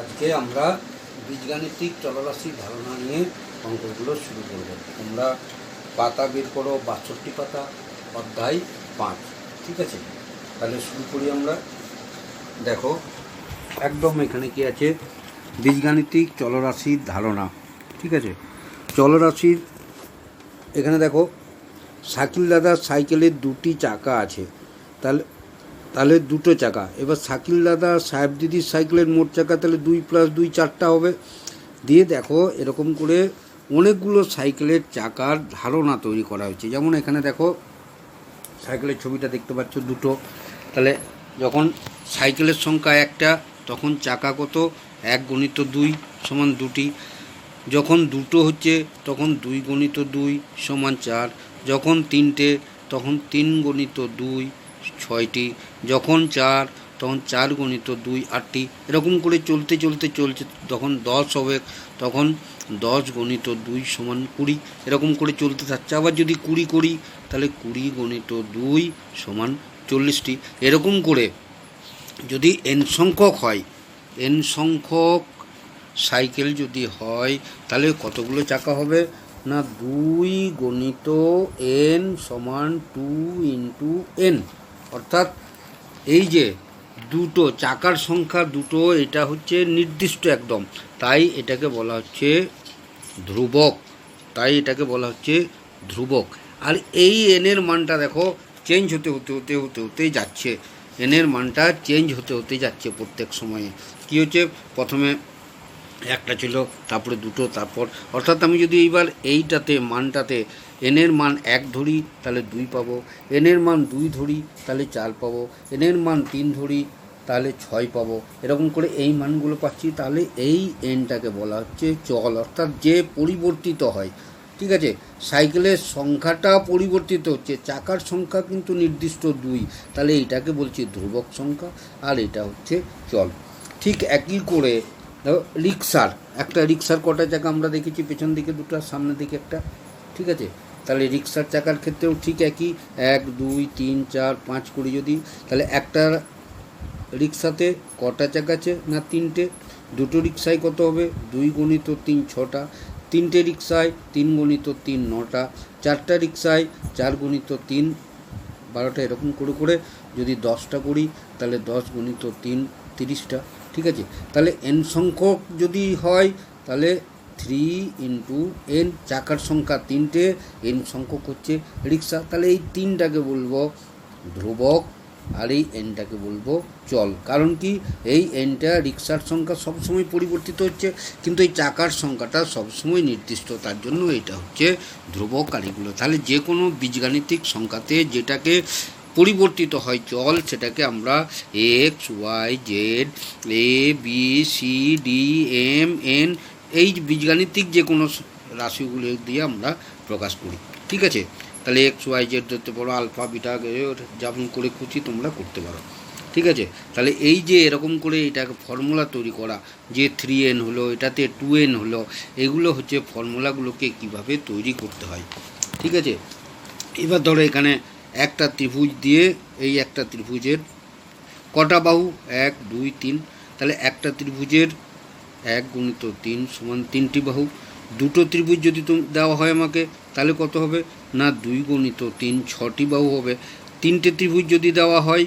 আজকে আমরা বীজগাণিতিক চলরাশির ধারণা নিয়ে অঙ্কগুলো শুরু করব। তোমরা পাতা বের করো, 62 পাতা, অধ্যায় 5। ঠিক আছে, তাহলে শুরু করি আমরা। দেখো একদম এখানে কি আছে, বীজগাণিতিক চলরাশির ধারণা। ঠিক আছে, চলরাশির এখানে দেখো শাকিল দাদার সাইকেলের দুটি চাকা আছে, তাহলে দুটো চাকা। এবার শাকিল দাদা সাহেব দিদির সাইকেলের মোট চাকা তাহলে 2 + 2 4টা হবে। দিয়ে দেখো এরকম করে অনেকগুলো সাইকেলের চাকার ধারণা তৈরি করা হয়েছে। যেমন এখানে দেখো সাইকেলের ছবিটা দেখতে পাচ্ছ, দুটো। তাহলে যখন সাইকেলের সংখ্যা একটা তখন চাকা কত, 1 × 2 = 2টি। যখন দুটো হচ্ছে তখন 2 × 2 = 4। যখন তিনটে তখন 3 × 2 6টি। যখন 4 তখন 4 × 2 8টি। এরকম করে চলতে তখন 10 হবে, তখন 10 × 2 = 20। এরকম করে চলতে থাকছে। আবার যদি 20 করি তাহলে 20 × 2 = 40টি। এরকম করে যদি n সংখ্যক হয়, n সংখ্যক সাইকেল যদি হয় তাহলে কতগুলো চাকা হবে না, 2 × n = 2 × n। অর্থাৎ এই যে দুটো চাকার সংখ্যা দুটো, এটা হচ্ছে নির্দিষ্ট একদম, তাই এটাকে বলা হচ্ছে ধ্রুবক। আর এই এনের মানটা দেখো চেঞ্জ হতে যাচ্ছে। এনের মানটা চেঞ্জ হতে যাচ্ছে প্রত্যেক সময়ে। কি হচ্ছে, প্রথমে একটা ছিল, তারপরে দুটো, তারপর অর্থাৎ আমি যদি এইবার এইটাতে মানটাতে এনের মান 1 ধরি তাহলে 2 পাবো, এনের মান 2 ধরি তাহলে 4 পাবো, এনের মান 3 ধরি তাহলে 6 পাবো। এরকম করে এই মানগুলো পাচ্ছি। তাহলে এই এনটাকে বলা হচ্ছে চল, অর্থাৎ যে পরিবর্তিত হয়। ঠিক আছে, সাইকেলের সংখ্যাটা পরিবর্তিত হচ্ছে, চাকার সংখ্যা কিন্তু নির্দিষ্ট 2। তাহলে এইটাকে বলছি ধ্রুবক সংখ্যা, আর এটা হচ্ছে চল। ঠিক একই করে রিক্সার কটা চাকা আমরা দেখেছি, পেছন দিকে দুটো, সামনের দিকে একটা। ঠিক আছে, তাহলে রিক্সার চাকার ক্ষেত্রেও ঠিক একই, 1 2 3 4 5 করি যদি, তাহলে একটা রিক্সাতে কটা চাকা আছে না, 3টে। দুটো রিক্সায় কত হবে, 2 × 3 6টা। তিনটে রিক্সায় 3 × 3 9টা। চারটা রিক্সায় 4 × 3 12টা। এরকম করে যদি 10টা করি তাহলে 10 × 3 30টা। ঠিক আছে, তাহলে n সংখ্যক যদি হয় তাহলে 3 × n, চাকার সংখ্যা 3টে, n সংখ্যক হচ্ছে রিক্সা। তাহলে এই 3টাকে বলবো ধ্রুবক আর এই nটাকে বলবো চল। কারণ কি, এই nটা রিক্সার সংখ্যা সবসময় পরিবর্তিত হচ্ছে, কিন্তু এই চাকার সংখ্যাটা সবসময় নির্দিষ্ট, তার জন্য এটা হচ্ছে ধ্রুবক। আর এগুলো তাহলে যে কোনো বীজগাণিতিক সংখ্যাতে যেটাকে পরিবর্তিত হয় চল, সেটাকে আমরা x y z a b c d m n এই বীজগাণিতিক যে কোনো রাশিগুলো দিয়ে আমরা প্রকাশ করি। ঠিক আছে, তাহলে এক্স ওয়াই জেড ধরতে পারো, আলফা বিটা যেমন করে খুশি তোমরা করতে পারো। ঠিক আছে, তাহলে এই যে এরকম করে এটাকে ফর্মুলা তৈরি করা, যে 3n হলো, এটাতে 2n হলো, এগুলো হচ্ছে ফর্মুলাগুলোকে কিভাবে তৈরি করতে হয়। ঠিক আছে, এবার ধরো এখানে একটা ত্রিভুজ দিয়ে, এই একটা ত্রিভুজের কটা বাহু, 1 2 3। তাহলে একটা ত্রিভুজের 1 × 3 = 3টি বাহু। দুটো ত্রিভুজ যদি দেওয়া হয় আমাকে, তাহলে কত হবে না, 2 × 3 6টি বাহু হবে। তিনটে ত্রিভুজ যদি দেওয়া হয়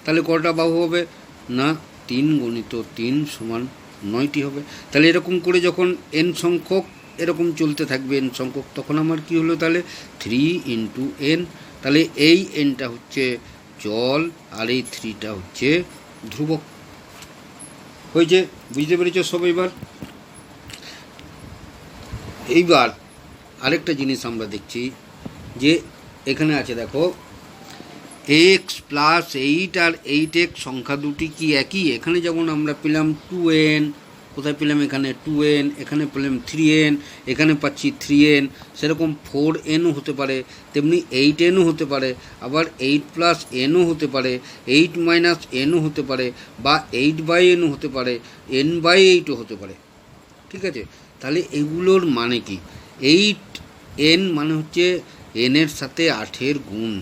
তাহলে কটা বাহু হবে না, 3 × 3 = 9টি হবে। তাহলে এরকম করে যখন n সংখ্যক এরকম চলতে থাকবে, n সংখ্যক, তখন আমার কি হলো, তাহলে 3 × n। তাহলে এই nটা হচ্ছে চল আর এই 3টা হচ্ছে ধ্রুবক। হয়েছে, বুঝতে পেরেছ সব? এইবার আরেকটা জিনিস আমরা দেখছি, যে এখানে আছে দেখো x + 8 আর 8x সংখ্যা দুটি কি একই? এখানে যেমন আমরা পেলাম 2n, কোথায় পেলাম, এখানে 2n, এখানে পেলাম 3n, এখানে পাচ্ছি 3n, সেরকম 4nও হতে পারে, তেমনি 8nও হতে পারে, আবার 8 + nও হতে পারে, 8 - nও হতে পারে, বা 8/nও হতে পারে, n/8ও হতে পারে। ঠিক আছে, তাহলে এগুলোর মানে কি, 8n মানে হচ্ছে n এর সাথে 8-এর গুণ।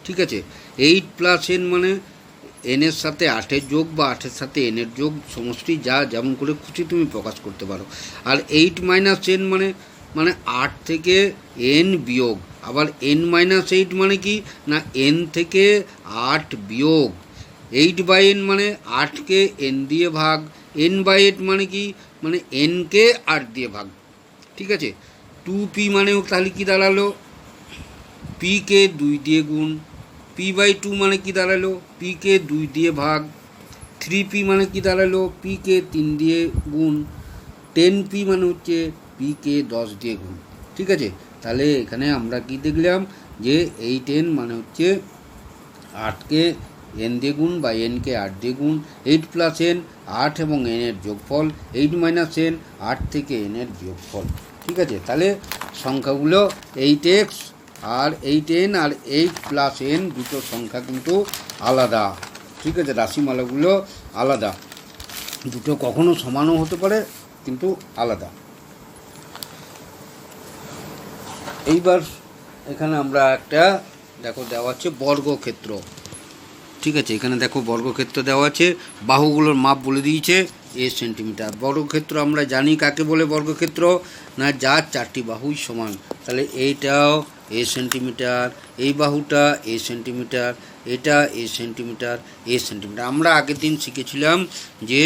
ঠিক আছে, 8 + n মানে এনের সাথে আটের যোগ বা আটের সাথে এনের যোগ সমষ্টি যা যেমন করে খুশি তুমি প্রকাশ করতে পারো। আর 8 - n মানে 8 থেকে n বিয়োগ। আবার n-8 মানে কি না n থেকে 8 বিয়োগ। 8/n মানে 8কে n দিয়ে ভাগ। n/8 মানে কি মানে nকে 8 দিয়ে ভাগ। ঠিক আছে, 2p মানে তাহলে কি দাঁড়ালো, pকে 2 দিয়ে গুণ। p/2 মানে কি দাঁড়ালো, pকে 2 দিয়ে ভাগ। 3p মানে কি দাঁড়ালো, pকে 3 দিয়ে গুণ। 10p মানে হচ্ছে pকে 10 দিয়ে গুণ। ঠিক আছে, তাহলে এখানে আমরা কি দেখলাম যে 8n মানে হচ্ছে 8কে n দিয়ে গুণ বা nকে 8 দিয়ে গুণ। 8 + n 8 এবং n এর যোগফল। 8 - n 8 থেকে n এর যোগফল। ঠিক আছে, তাহলে সংখ্যাগুলো 8x আর 8n আর 8 + n দুটো সংখ্যা কিন্তু আলাদা। ঠিক আছে, রাশিমালাগুলো আলাদা, দুটো কখনো সমানও হতে পারে কিন্তু আলাদা। এইবার এখানে আমরা একটা দেখো দেওয়া আছে বর্গক্ষেত্র। ঠিক আছে, এখানে দেখো বর্গক্ষেত্র দেওয়া আছে, বাহুগুলোর মাপ বলে দিয়েছে এ সেন্টিমিটার। বর্গক্ষেত্র আমরা জানি কাকে বলে বর্গক্ষেত্র, না যার 4টি বাহুই সমান। তাহলে এইটাও এ সেন্টিমিটার, এই বাহুটা এ সেন্টিমিটার, এটা এ সেন্টিমিটার, এ সেন্টিমিটার। আমরা আগের দিন শিখেছিলাম যে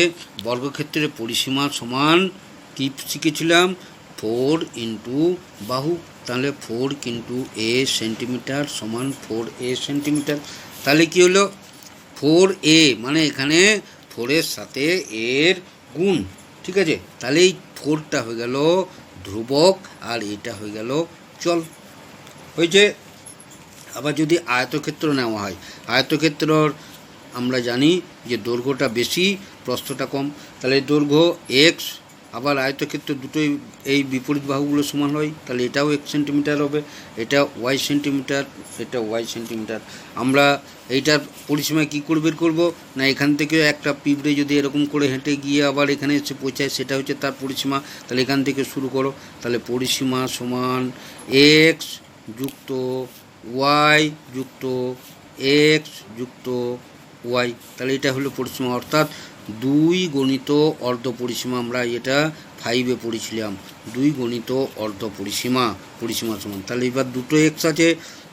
বর্গক্ষেত্রের পরিসীমা সমান কি শিখেছিলাম, 4 × বাহু। তাহলে 4 × a সেন্টিমিটার সমান 4a সেন্টিমিটার। তাহলে কি হলো, 4a মানে এখানে 4-এর সাথে এর গুণ। ঠিক আছে, তাহলে এই 4টা হয়ে গেল ধ্রুবক আর এটা হয়ে গেল চল। হয়েছে। আবার যদি আয়তক্ষেত্র নেওয়া হয়, আয়তক্ষেত্রর আমরা জানি যে দৈর্ঘ্যটা বেশি, প্রস্থটা কম। তাহলে দৈর্ঘ্য এক্স, আবার আয়তক্ষেত্র দুটোই এই বিপরীত বাহুগুলো সমান হয়, তাহলে এটাও 1 সেন্টিমিটার হবে, এটা ওয়াই সেন্টিমিটার, এটা ওয়াই সেন্টিমিটার। আমরা এইটার পরিসীমা কী করে বের করবো, না এখান থেকে একটা পিঁপড়ে যদি এরকম করে হেঁটে গিয়ে আবার এখানে এসে পৌঁছায়, সেটা হচ্ছে তার পরিসীমা। তাহলে এখান থেকে শুরু করো, তাহলে পরিসীমা সমান এক্স যুক্ত ওয়াই যুক্ত এক্স যুক্ত ওয়াই। তাহলে এটা হলো পরিসীমা, অর্থাৎ 2 গণিত অর্ধ পরিসীমা। আমরা এটা 5-এ পড়েছিলাম, 2 গণিত অর্ধ পরিসীমা, পরিসীমা সমান। তাহলে এবার দুটো এক্স আছে,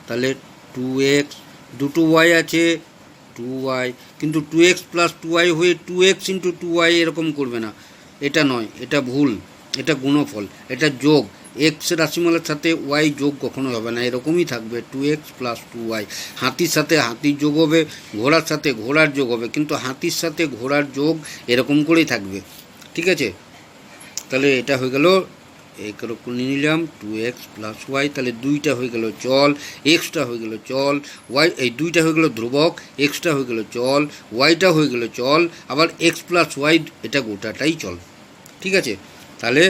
তাহলে 2x, দুটো ওয়াই আছে 2y, কিন্তু 2x + 2y হয়ে 2x × 2y এরকম করবে না, এটা নয়, এটা ভুল, এটা গুণফল, এটা যোগ। এক্স রাশিমালার সাথে ওয়াই যোগ কখনো হবে না, এরকমই থাকবে 2x + 2y। হাতির সাথে হাতির যোগ হবে, ঘোড়ার সাথে ঘোড়ার যোগ হবে, কিন্তু হাতির সাথে ঘোড়ার যোগ এরকম করেই থাকবে। ঠিক আছে, তাহলে এটা হয়ে গেল এরকম নিলাম 2x + y। তাহলে 2টা হয়ে গেল চল, এক্সটা হয়ে গেল চল, ওয়াই এই 2টা হয়ে গেল ধ্রুবক, এক্সটা হয়ে গেল চল, ওয়াইটা হয়ে গেল চল, আবার x + y এটা গোটাটাই চল। ঠিক আছে, তাহলে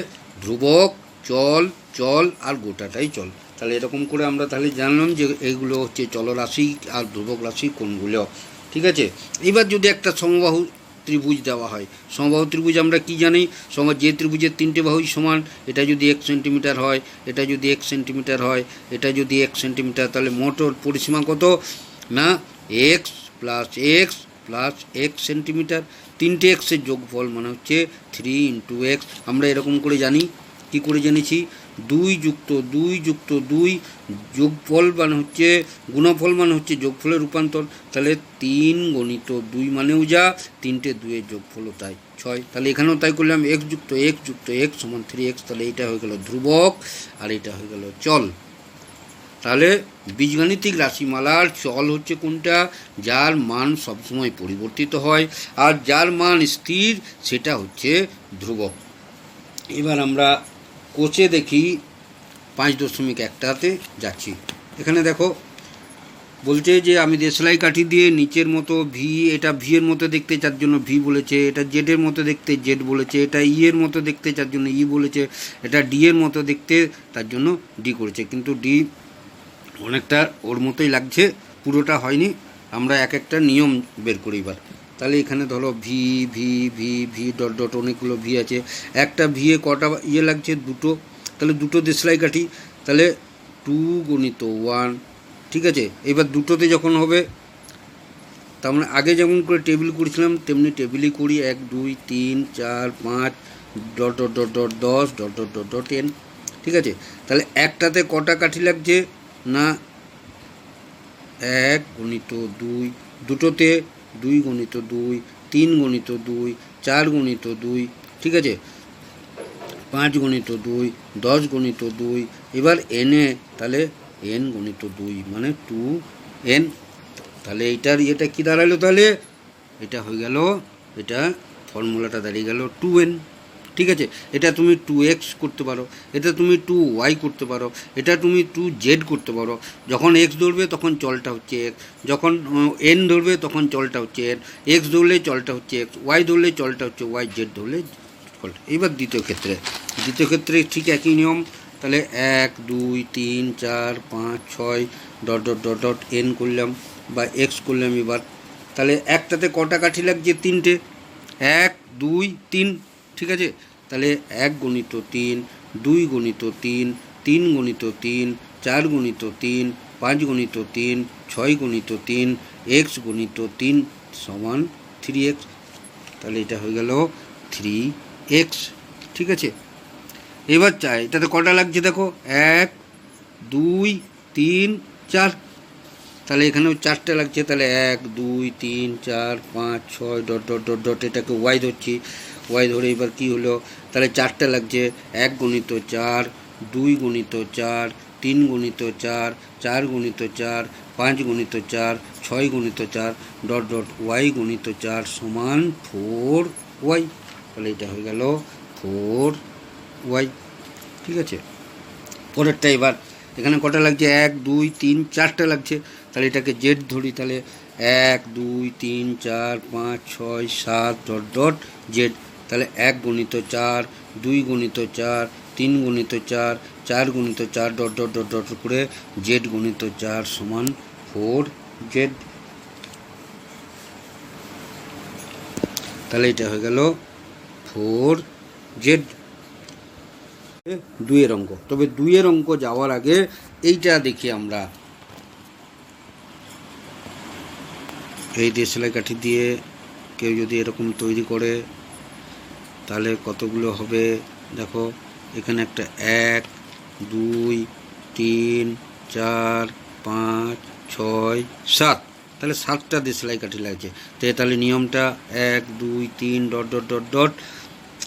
ধ্রুবক, চল, চল আর গোটাটাই চল। তাহলে এরকম করে আমরা তাহলে জানলাম যে এইগুলো হচ্ছে চলরাশি আর ধ্রুবক রাশি কোনগুলো। ঠিক আছে, এবার যদি একটা সমবাহু ত্রিভুজ দেওয়া হয়, সমবাহু ত্রিভুজ আমরা কি জানি, যে ত্রিভুজের 3টে বাহুই সমান, এটা যদি 1 সেন্টিমিটার হয়, এটা যদি 1 সেন্টিমিটার হয়, এটা যদি 1 সেন্টিমিটার, তাহলে মোট পরিসীমা কত, না x plus x plus 1 centimetre. 3টে এক্সের যোগফল মানে হচ্ছে 3 × x। আমরা এরকম করে জানি, কি করে জেনেছি, 2 যুক্ত 2 যুক্ত 2 যোগফল মানে হচ্ছে গুণফল মানে হচ্ছে যোগফলের রূপান্তর। তাহলে 3 × 2 মানেও যা, 3টে 2-এর যোগফলও তাই 6। তাহলে এখানেও তাই করলাম, x যুক্ত x যুক্ত x সমান 3x। তাহলে এইটা হয়ে গেল ধ্রুবক আর এটা হয়ে গেল চল। তাহলে বীজগাণিতিক রাশিমালার চল হচ্ছে কোনটা, যার মান সবসময় পরিবর্তিত হয়, আর যার মান স্থির সেটা হচ্ছে ধ্রুবক। এবার আমরা কোষে দেখি 5.1টাতে যাচ্ছি। এখানে দেখো বলছে যে আমি দেশলাই কাঠি দিয়ে নিচের মতো ভি, এটা ভি এর মতো দেখতে যার জন্য ভি বলেছে, এটা জেডের মতো দেখতে জেড বলেছে, এটা ই এর মতো দেখতে যার জন্য ই বলেছে, এটা ডি এর মতো দেখতে তার জন্য ডি করেছে। কিন্তু ডি অনেকটা ওর মতোই লাগছে, পুরোটা হয়নি। আমরা এক একটা নিয়ম বের করি এবার। তাহলে এখানে ধরো V V V V dot dot অনেকগুলো ভি আছে, একটা ভিয়ে কটা ইয়ে লাগছে, দুটো, তাহলে দুটো দেশলাই কাঠি, তাহলে 2 × 1। ঠিক আছে, এবার দুটোতে যখন হবে তার মানে আগে যেমন করে টেবিল করেছিলাম তেমনি টেবিলই করি, 1 2 3 4 5 dot dot dot dot 10 dot dot dot dot n। ঠিক আছে, তাহলে একটাতে কটা কাঠি লাগছে না 1 গুণিত 2, দুটোতে 2 গুণিত 2, 3 গুণিত 2, 4 গুণিত 2, ঠিক আছে, 5 গুণিত 2, 10 গুণিত 2, এবার এনে তাহলে n গুণিত 2 মানে 2n। তাহলে এইটার এটা কী দাঁড়ালো, তাহলে এটা হয়ে গেল, এটা ফর্মুলাটা দাঁড়িয়ে গেল 2n। ঠিক আছে, এটা তুমি 2x করতে পারো, এটা তুমি 2y করতে পারো, এটা তুমি 2z করতে পারো। যখন x ধরবে তখন চলটা হচ্ছে x, যখন n ধরবে তখন চলটা হচ্ছে n, x ধরলে চলটা হচ্ছে x, y ধরলে চলটা হচ্ছে y, z ধরলে চলটা। এবার দ্বিতীয় ক্ষেত্রে ঠিক একই নিয়ম। তাহলে 1 2 3 4 5 6 dot dot dot dot n করলাম বা x করলাম। এবার তাহলে একটাতে কটা কাঠি লাগছে, 3টে, 1 2 3। ঠিক আছে, তাহলে 1 গুণিত 3, 2 গুণিত 3, 3 গুণিত 3, 4 গুণিত 3, 5 গুণিত 3, 6 গুণিত 3, x গুণিত 3 সমান 3x। তাহলে এটা হয়ে গেল 3x। ঠিক আছে, এবার চাই এটাতে কটা লাগছে দেখো, 1 2 3 4। তাহলে এখানেও 4টে লাগছে, তাহলে 1 2 3 4 5 6 ডট ডট ডট ডট এটাকে ওয়াই ধরছি, ওয়াই ধরে এবার কী হলো, তাহলে 4টে লাগছে, 1 গুণিত 4, 2 গুণিত 4, 3 গুণিত 4, 4 গুণিত 4, 5 গুণিত 4, 6 গুণিত 4 ডট ডট ওয়াই গুণিত 4 সমান 4y। তাহলে এটা হয়ে গেল 4y। ঠিক আছে, পরেরটা এবার এখানে কটা লাগছে, 1 2 3 4টে লাগছে, তাহলে এটাকে জেড ধরি, তাহলে 1 2 3 4 5 6 7 ডট ডট জেড। তাহলে 1 গুণিত 4, 2 গুণিত 4, 3 গুণিত 4, 4 গুণিত 4 ডট ডট ডট ডট করে জেড গুণিত 4 সমান 4z। তাহলে এটা হয়ে গেল 4z। 2 অঙ্ক। তবে 2 অঙ্ক যাওয়ার আগে এইটা দেখি আমরা, এই দেশলাই কাঠি দিয়ে কেউ যদি এরকম তৈরি করে তাহলে কতগুলো হবে দেখো, এখানে একটা 1 2 3 4 5 6 7, তাহলে 7টা দেশলাই কাঠি লাগছে। তাহলে নিয়মটা 1 2 3 ডট ডট ডট ডট,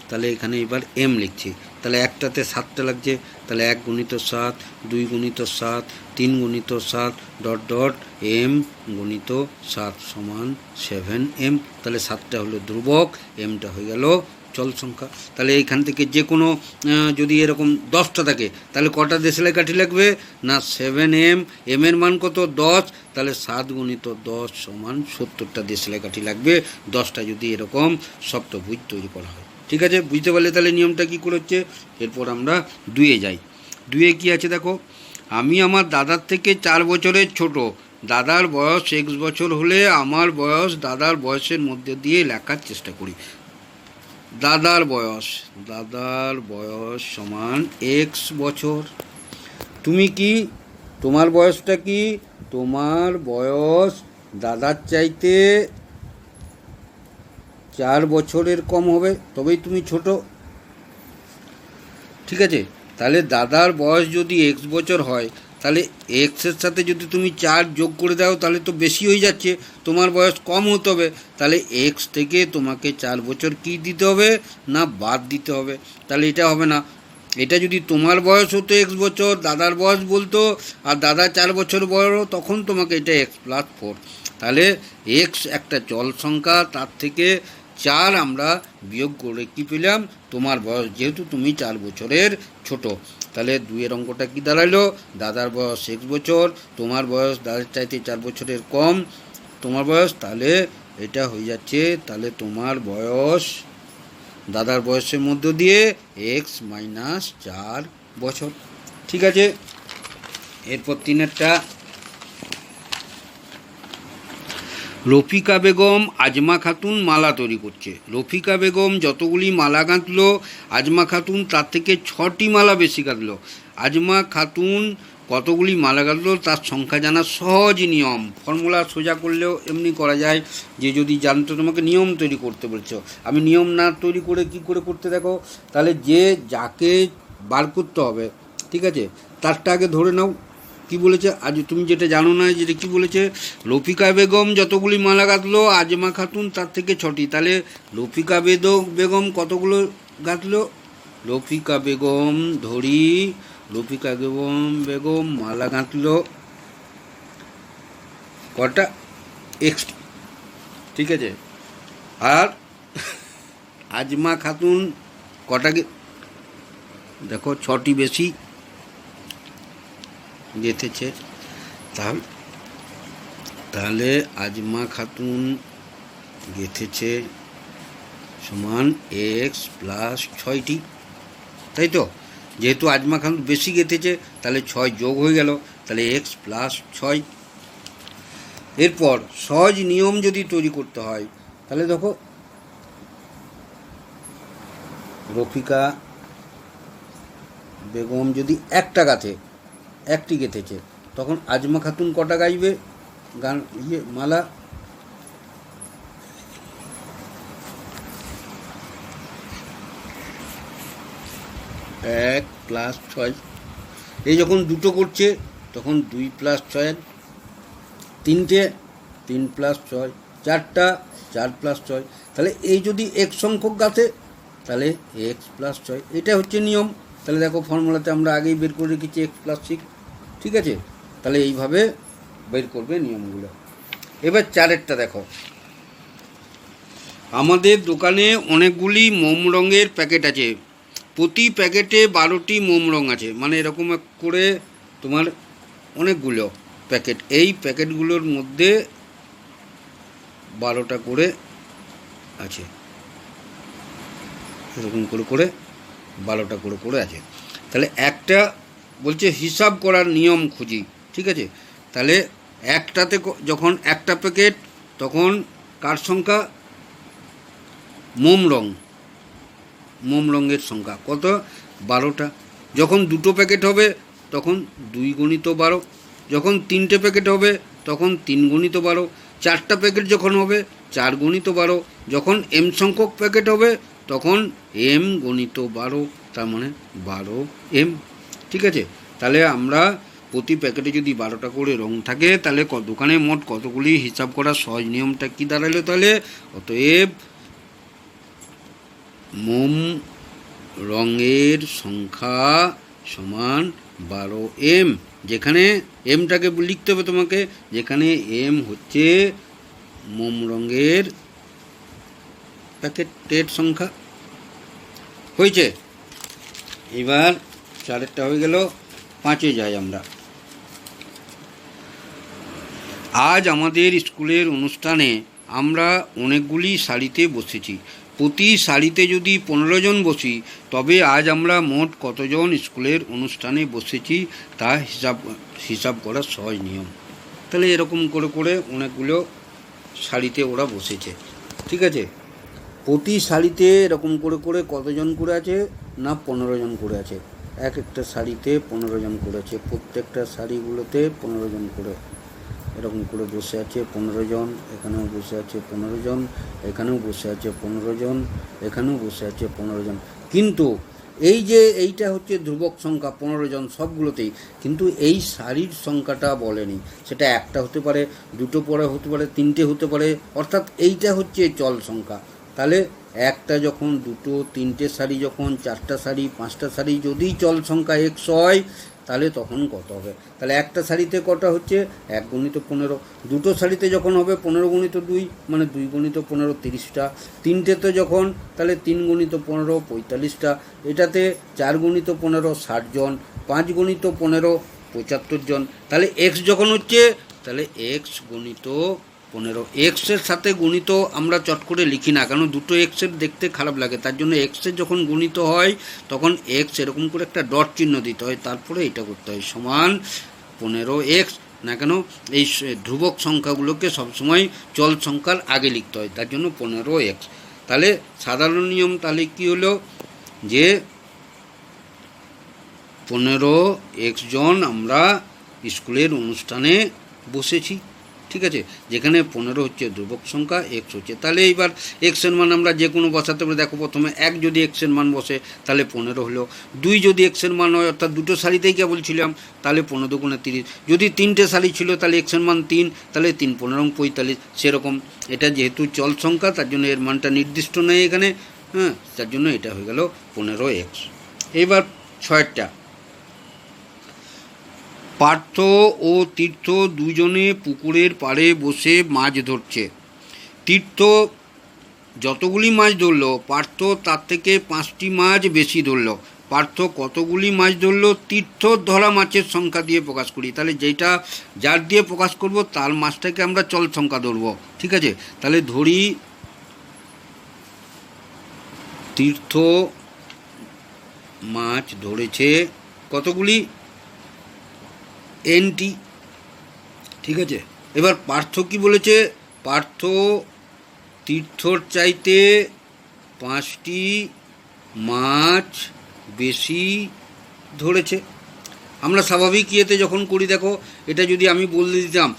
তাহলে এখানে এবার এম লিখছি, তাহলে একটাতে 7টা লাগছে, তাহলে 1 গুণিত 7, 2 গুণিত 7, 3 গুণিত 7 ডট ডট এম গুণিত 7 সমান 7m। তাহলে 7টা হলো ধ্রুবক, এমটা হয়ে গেল চল সংখ্যা। তাহলে এইখান থেকে যে কোনো যদি এরকম 10টা থাকে তাহলে কটা দেশলাই কাঠি লাগবে না 7m, এর মান কত 10, তাহলে 7 গুণিত 10 সমান 70টা দেশলাই কাঠি লাগবে 10টা যদি এরকম সপ্তভুজ তৈরি করা হয়। ঠিক আছে, বুঝতে পারলে তাহলে নিয়মটা কী করে হচ্ছে। এরপর আমরা 2-এ যাই। 2-এ কী আছে দেখো, আমি আমার দাদার থেকে 4 বছরের ছোট, দাদার বয়স x বছর হলে আমার বয়স দাদার বয়সের মধ্যে দিয়ে লেখার চেষ্টা করি। দাদার বয়স সমান x বছর। তুমি কি, তোমার বয়সটা কি, তোমার বয়স দাদার চাইতে 4 বছরের কম হবে, তবেই তুমি ছোট। ঠিক আছে, তাহলে দাদার বয়স যদি x বছর হয় তাহলে এক্সের সাথে যদি তুমি 4 যোগ করে দাও তাহলে তো বেশি হয়ে যাচ্ছে, তোমার বয়স কম হতে হবে। তাহলে এক্স থেকে তোমাকে 4 বছর কী দিতে হবে না বাদ দিতে হবে। তাহলে এটা হবে না, এটা যদি তোমার বয়স হতো x বছর, দাদার বয়স বলতো, আর দাদা 4 বছর বড়, তখন তোমাকে এটা x + 4। তাহলে x একটা চল সংখ্যা, তার থেকে 4 আমরা বিয়োগ করে কী পেলাম, তোমার বয়স, যেহেতু তুমি 4 বছরের ছোট। তাহলে 2-এর অঙ্কটা কী দাঁড়ালো, দাদার বয়স x বছর, তোমার বয়স দাদার চাইতে 4 বছরের কম তোমার বয়স, তাহলে এটা হয়ে যাচ্ছে, তাহলে তোমার বয়স দাদার বয়সের মধ্য দিয়ে x - 4 বছর। ঠিক আছে, এরপর 3-এরটা, রফিকা বেগম আজমা খাতুন মালা তৈরি করছে। রফিকা বেগম যতগুলি মালা গাঁথলো, আজমা খাতুন তার থেকে 6টি মালা বেশি গাঁথলো। আজমা খাতুন কতগুলি মালা গাঁথলো তার সংখ্যা জানা সহজ নিয়ম। ফর্মুলা সোজা করলেও এমনি করা যায়, যে যদি জানতো তোমাকে নিয়ম তৈরি করতে বলছো। আমি নিয়ম না তৈরি করে কি করে করতে দেখো, তাহলে যে যাকে বার করতে হবে, ঠিক আছে, তারটা আগে ধরে নাও। কি বলেছে আজ তুমি যেটা জানো না, যেটা কি বলেছে, রফিকা বেগম যতগুলি মালা গাঁথলো, আজমা খাতুন তার থেকে 6টি। তাহলে রফিকা বেগম কতগুলো গাঁথলো, রফিকা বেগম ধরি, রফিকা বেগম মালা গাঁথল কটা, এক্স, ঠিক আছে। আর আজমা খাতুন কটা দেখো 6টি বেশি গেঁথেছে। তাহলে আজমা খাতুন গেঁথেছে সমান x প্লাস 6টি, তাই তো। যেহেতু আজমা খাতুন বেশি গেঁথেছে তাহলে 6 যোগ হয়ে গেল, তাহলে x প্লাস 6। এরপর সহজ নিয়ম যদি তৈরি করতে হয়, তাহলে দেখো রফিকা বেগম যদি একটা গাঁথে, একটি গেঁথেছে, তখন আজমা খাতুন কটা গাইবে গান মালা, এক প্লাস 6। এই যখন দুটো করছে তখন 2 প্লাস 6, তিনটে 3 প্লাস 6, চারটা 4 প্লাস 6। তাহলে এই যদি এক সংখ্যক গাঁথে তাহলে x প্লাস 6, এটা হচ্ছে নিয়ম। তাহলে দেখো ফর্মুলাতে আমরা আগেই বের করে রেখেছি x প্লাস 6, ঠিক আছে। তাহলে এইভাবে বের করবে নিয়মগুলো। এবার 4এরটা দেখো, আমাদের দোকানে অনেকগুলি মোম রঙের প্যাকেট আছে, প্রতি প্যাকেটে 12টি মোম রঙ আছে, মানে এরকম করে তোমার অনেকগুলো প্যাকেট, এই প্যাকেটগুলোর মধ্যে 12টা করে আছে, এরকম করে করে 12টা করে করে আছে। তাহলে একটা বলছে হিসাব করার নিয়ম খুঁজি, ঠিক আছে। তাহলে একটাতে যখন একটা প্যাকেট, তখন কার সংখ্যা, মোম রঙের সংখ্যা কত, 12টা। যখন দুটো প্যাকেট হবে তখন 2 গুণিত 12, যখন 3টে প্যাকেট হবে তখন 3 গুণিত 12, 4টা প্যাকেট যখন হবে 4 গুণিত 12, যখন m সংখ্যক প্যাকেট হবে তখন m গুণিত 12, তার মানে 12m, ঠিক আছে। তাহলে আমরা প্রতি প্যাকেটে যদি 12টা করে রং থাকে, তাহলে দোকানে মোট কতগুলি হিসাব করার সহজ নিয়মটা কি দাঁড়ালো, তাহলে অতএব মোম রঙের সংখ্যা সমান 12m, যেখানে এমটাকে লিখতে হবে তোমাকে, যেখানে এম হচ্ছে মোম রঙের প্যাকেটের সংখ্যা। হয়েছে। এবার 4টা হয়ে গেল, 5-এ যাই আমরা। আজ আমাদের স্কুলের অনুষ্ঠানে আমরা অনেকগুলি সারিতে বসেছি, প্রতি সারিতে যদি 15 জন বসি, তবে আজ আমরা মোট কতজন স্কুলের অনুষ্ঠানে বসেছি তা হিসাব করার সহজ নিয়ম। তাহলে এরকম করে করে অনেকগুলো সারিতে ওরা বসেছে, ঠিক আছে। প্রতি সারিতে এরকম করে করে কতজন করে আছে না 15 জন করে আছে, এক একটা সারিতে 15 জন করে আছে, প্রত্যেকটা সারিগুলোতে 15 জন করে এরকম করে বসে আছে 15 জন, এখানেও বসে আছে 15 জন, এখানেও বসে আছে 15 জন, এখানেও বসে আছে 15 জন। কিন্তু এই যে এইটা হচ্ছে ধ্রুবক সংখ্যা 15 জন সবগুলোতেই, কিন্তু এই সারির সংখ্যাটা বলেনি, সেটা একটা হতে পারে, দুটো পরে হতে পারে, 3টে হতে পারে, অর্থাৎ এইটা হচ্ছে চল সংখ্যা। তাহলে একটা যখন, দুটো, 3টে সারি যখন, 4টা সারি, 5টা সারি যদি চল সংখ্যা 100 হয়, তাহলে তখন কত হবে, তাহলে একটা সারিতে কটা হচ্ছে 1 গুণিত 15, দুটো সারিতে যখন হবে 15 গুণিত 2 মানে 2 গুণিত 15 30টা, 3টেতে যখন তাহলে 3 গুণিত 15 45টা, এটাতে 4 গুণিত 15 60 জন, 5 গুণিত 15 75 জন। তাহলে এক্স যখন হচ্ছে তাহলে এক্স গুণিত 15, এক্সের সাথে গুণিত আমরা চট করে লিখি না, কারণ দুটো এক্সের দেখতে খারাপ লাগে, তার জন্য এক্সের যখন গুণিত হয় তখন এক্স এরকম করে একটা ডট চিহ্ন দিতে হয়, তারপরে এটা করতে হয় সমান 15x, না কেন এই ধ্রুবক সংখ্যাগুলোকে সবসময় চল সংখ্যার আগে লিখতে হয়, তার জন্য 15x। তাহলে সাধারণ নিয়ম তাহলে কি হলো, যে 15x জন আমরা স্কুলের অনুষ্ঠানে বসেছি, ঠিক আছে, যেখানে 15 হচ্ছে ধ্রুবক সংখ্যা, x হচ্ছে। তাহলে এইবার x এর মান আমরা যে কোনো বসাতে পারি। দেখো প্রথমে 1 যদি x এর মান বসে তাহলে 15 হলো, 2 যদি x এর মান হয় অর্থাৎ দুটো সারিতেই কেবল ছিলাম তাহলে 15 দুগুণে 30, যদি 3টে সারি ছিল তাহলে x এর মান 3, তাহলে 3 15 45, সেরকম। এটা যেহেতু চল সংখ্যা তার জন্য এর মানটা নির্দিষ্ট নেই এখানে, হ্যাঁ, তার জন্য এটা হয়ে গেল 15x। এবার 6টা, পার্থ ও তীর্থ দুজনে পুকুরের পাড়ে বসে মাছ ধরছে। তীর্থ যতগুলি মাছ ধরল পার্থ তার থেকে 5টি মাছ বেশি ধরল। পার্থ কতগুলি মাছ ধরল তীর্থ ধরা মাছের সংখ্যা দিয়ে প্রকাশ করি। তাহলে যেটা যার দিয়ে প্রকাশ করব তার মাছটাকে আমরা চল সংখ্যা ধরব, ঠিক আছে। তাহলে ধরি তীর্থ মাছ ধরেছে কতগুলি, এনটি, ঠিক আছে। এবার পার্থ কি বলেছে, পার্থ তীর্থর চাইতে 5টি মাছ বেশি ধরেছে। আমরা স্বাভাবিক ইয়েতে যখন করি, দেখো এটা যদি আমি বলে দিতাম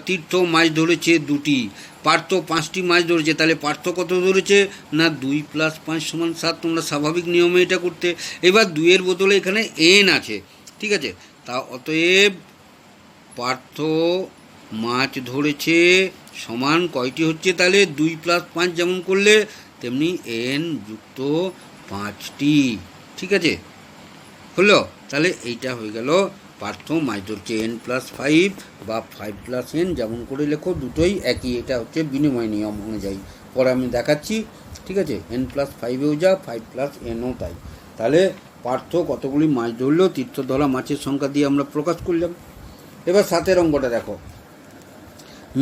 তীর্থ মাছ ধরেছে 2টি, পার্থ 5টি মাছ ধরেছে, তাহলে পার্থ কত ধরেছে না 2 + 5 = 7। তোমরা স্বাভাবিক নিয়মে এটা করতে। এবার 2-এর বদলে এখানে এন আছে, ঠিক আছে। তা অতএব পার্থ মাছ ধরেছে সমান কয়টি হচ্ছে, তাহলে 2 + 5 যেমন করলে তেমনি n যুক্ত 5টি, ঠিক আছে, হলো। তাহলে এইটা হয়ে গেল পার্থ মাছ ধরছে n + 5 বা 5 + n, যেমন করে লেখো দুটোই একই। এটা হচ্ছে বিনিময় নিয়ম অনুযায়ী, পরে আমি দেখাচ্ছি, ঠিক আছে। n + 5-এও যা, 5 + nও তাই। তাহলে পার্থ কতগুলি মাছ ধরল তীর্থ ধরা মাছের সংখ্যা দিয়ে আমরা প্রকাশ করলাম। এবার 7-এর অঙ্কটা দেখো,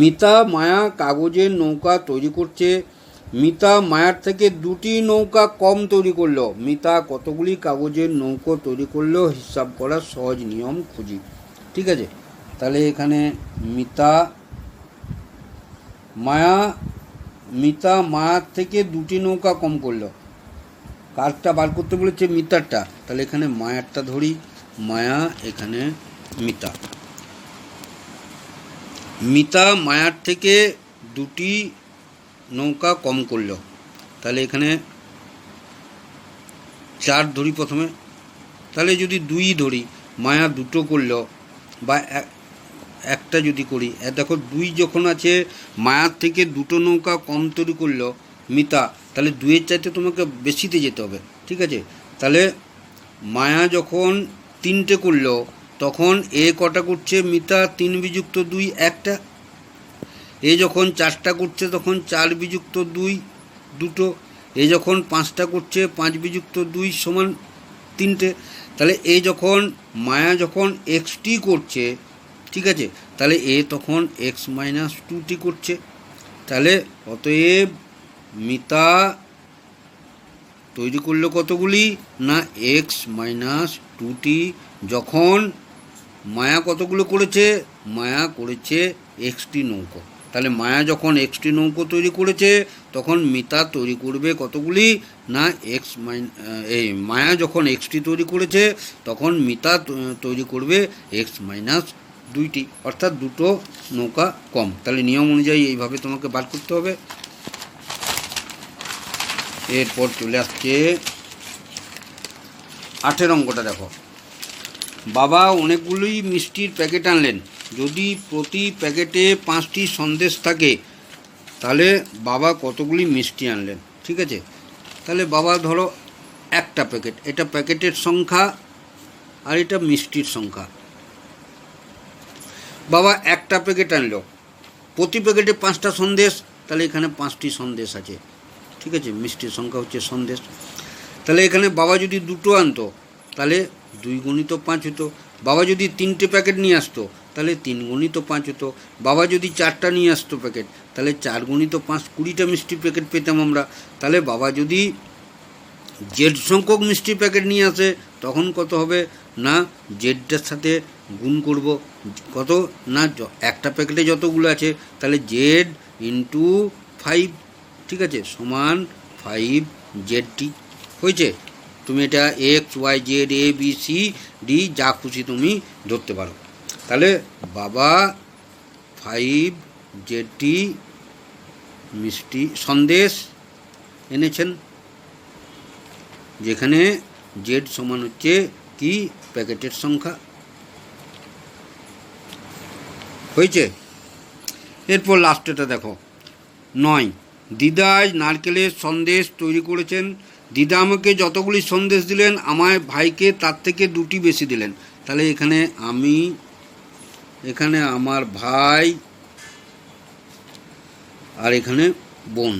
মিতা মায়া কাগজের নৌকা তৈরি করছে। মিতা মায়ার থেকে 2টি নৌকা কম তৈরি করলো। মিতা কতগুলি কাগজের নৌকো তৈরি করলো হিসাব করার সহজ নিয়ম খুঁজি, ঠিক আছে। তাহলে এখানে মিতা মায়ার থেকে 2টি নৌকা কম করলো। কারটা বার করতে বলেছে, মিতারটা। তাহলে এখানে মায়ারটা ধরি, মায়া, এখানে মিতা মায়ার থেকে 2টি নৌকা কম করল। তাহলে এখানে 4 ধরি প্রথমে। তাহলে যদি 2 ধরি, মায়া 2টো করল, বা একটা যদি করি, দেখো 2 যখন আছে মায়ার থেকে 2টো নৌকা কম তৈরি করলো মিতা, তাহলে 2-এর চাইতে তোমাকে বেশিতে যেতে হবে, ঠিক আছে। তাহলে মায়া যখন 3টে করলো তখন এ কটা করছে মিতা 3 বিযুক্ত 2 একটা। এ যখন 4টা করছে তখন 4 বিযুক্ত 2 দুটো। এ যখন 5টা করছে 5 বিযুক্ত 2 সমান 3টে। তাহলে এ যখন মায়া যখন xটি করছে, ঠিক আছে, তাহলে এ তখন x - 2টি করছে। তাহলে অতএব মিতা তৈরি করলো কতগুলি না x - 2টি, যখন মায়া কতগুলো করেছে, মায়া করেছে xটি নৌকো। তাহলে মায়া যখন xটি নৌকো তৈরি করেছে তখন মিতা তৈরি করবে কতগুলি না মায়া যখন xটি তৈরি করেছে তখন মিতা তৈরি করবে x - 2টি, অর্থাৎ 2টো নৌকা কম। তাহলে নিয়ম অনুযায়ী এইভাবে তোমাকে বার করতে হবে। এরপর চলে আসছে 8-এর অঙ্কটা দেখো, বাবা অনেকগুলি মিষ্টির প্যাকেট আনলেন। যদি প্রতি প্যাকেটে 5টি সন্দেশ থাকে তাহলে বাবা কতগুলি মিষ্টি আনলেন, ঠিক আছে। তাহলে বাবা ধরো একটা প্যাকেট, এটা প্যাকেটের সংখ্যা আর এটা মিষ্টির সংখ্যা। বাবা একটা প্যাকেট আনলো, প্রতি প্যাকেটে 5টা সন্দেশ, তাহলে এখানে 5টি সন্দেশ আছে, ঠিক আছে। মিষ্টির সংখ্যা হচ্ছে সন্দেশ। তাহলে এখানে বাবা যদি 2টো আনতো তাহলে 2 × 5 হতো। বাবা যদি 3টে প্যাকেট নিয়ে আসতো তাহলে 3 × 5 হতো। বাবা যদি 4টা নিয়ে আসতো প্যাকেট তাহলে 4 × 5 20টা মিষ্টির প্যাকেট পেতাম আমরা। তাহলে বাবা যদি জেড সংখ্যক মিষ্টির প্যাকেট নিয়ে আসে তখন কত হবে না জেডটার সাথে গুণ করব, কত না একটা প্যাকেটে যতগুলো আছে তাহলে জেড × 5, ঠিক আছে, সমান 5 জেডটি হয়েছে। তুমি এটা x Y Z A B C D যা খুশি তুমি ধরতে পারো। তাহলে বাবা 5 জেডটি মিষ্টি সন্দেশ এনেছেন, যেখানে জেড সমান হচ্ছে কি প্যাকেটের সংখ্যা। হয়েছে? এরপর লাস্টেটা দেখো 9, দিদা আজ নারকেলের সন্দেশ তৈরি করেছেন। দিদা আমাকে যতগুলি সন্দেশ দিলেন আমার ভাইকে তার থেকে 2টি বেশি দিলেন। তাহলে এখানে আমার ভাই আর এখানে বোন।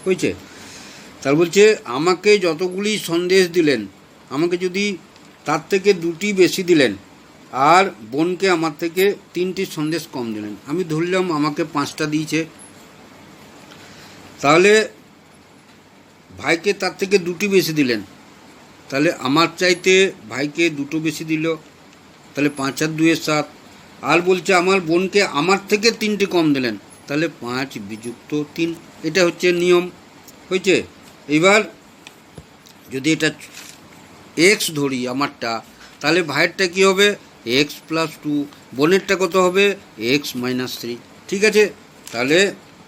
হয়েছে? তার বলছে আমাকে যতগুলি সন্দেশ দিলেন আমাকে যদি তার থেকে 2টি বেশি দিলেন আর বোনকে আমার থেকে 3টি সন্দেশ কম দিলেন। আমি ধরলাম আমাকে 5টা দিয়েছে, তাহলে ভাইকে তার থেকে 2টি বেশি দিলেন, তাহলে আমার চাইতে ভাইকে 2টো বেশি দিল, তাহলে 5 আর 2 7। আর বলছে আমার বোনকে আমার থেকে 3টি কম দিলেন, তাহলে 5 বিযুক্ত 3। এটা হচ্ছে নিয়ম। হয়েছে? এবার যদি এটা এক্স ধরি আমারটা, তাহলে ভাইয়েরটা কী হবে এক্স প্লাস 2, বোনেরটা কত হবে এক্স মাইনাস 3। ঠিক আছে? তাহলে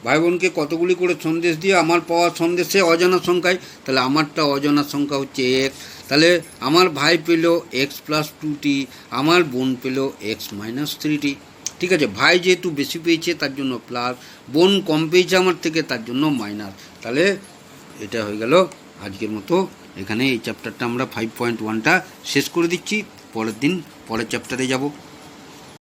ভাই বোনকে কতগুলি করে সন্দেশ দিয়ে আমার পাওয়া সন্দেশে অজানা সংখ্যায়, তাহলে আমারটা অজানা সংখ্যা হচ্ছে এক্স। তাহলে আমার ভাই পেল এক্স প্লাস 2টি, আমার বোন পেল এক্স মাইনাস 3টি। ঠিক আছে? ভাই যেহেতু বেশি পেয়েছে তার জন্য প্লাস, বোন কম পেয়েছে আমার থেকে তার জন্য মাইনাস। তাহলে এটা হয়ে গেল আজকের মতো। এখানে এই চ্যাপ্টারটা আমরা 5.1টা শেষ করে দিচ্ছি, পরের দিন পরের চ্যাপ্টারে যাব।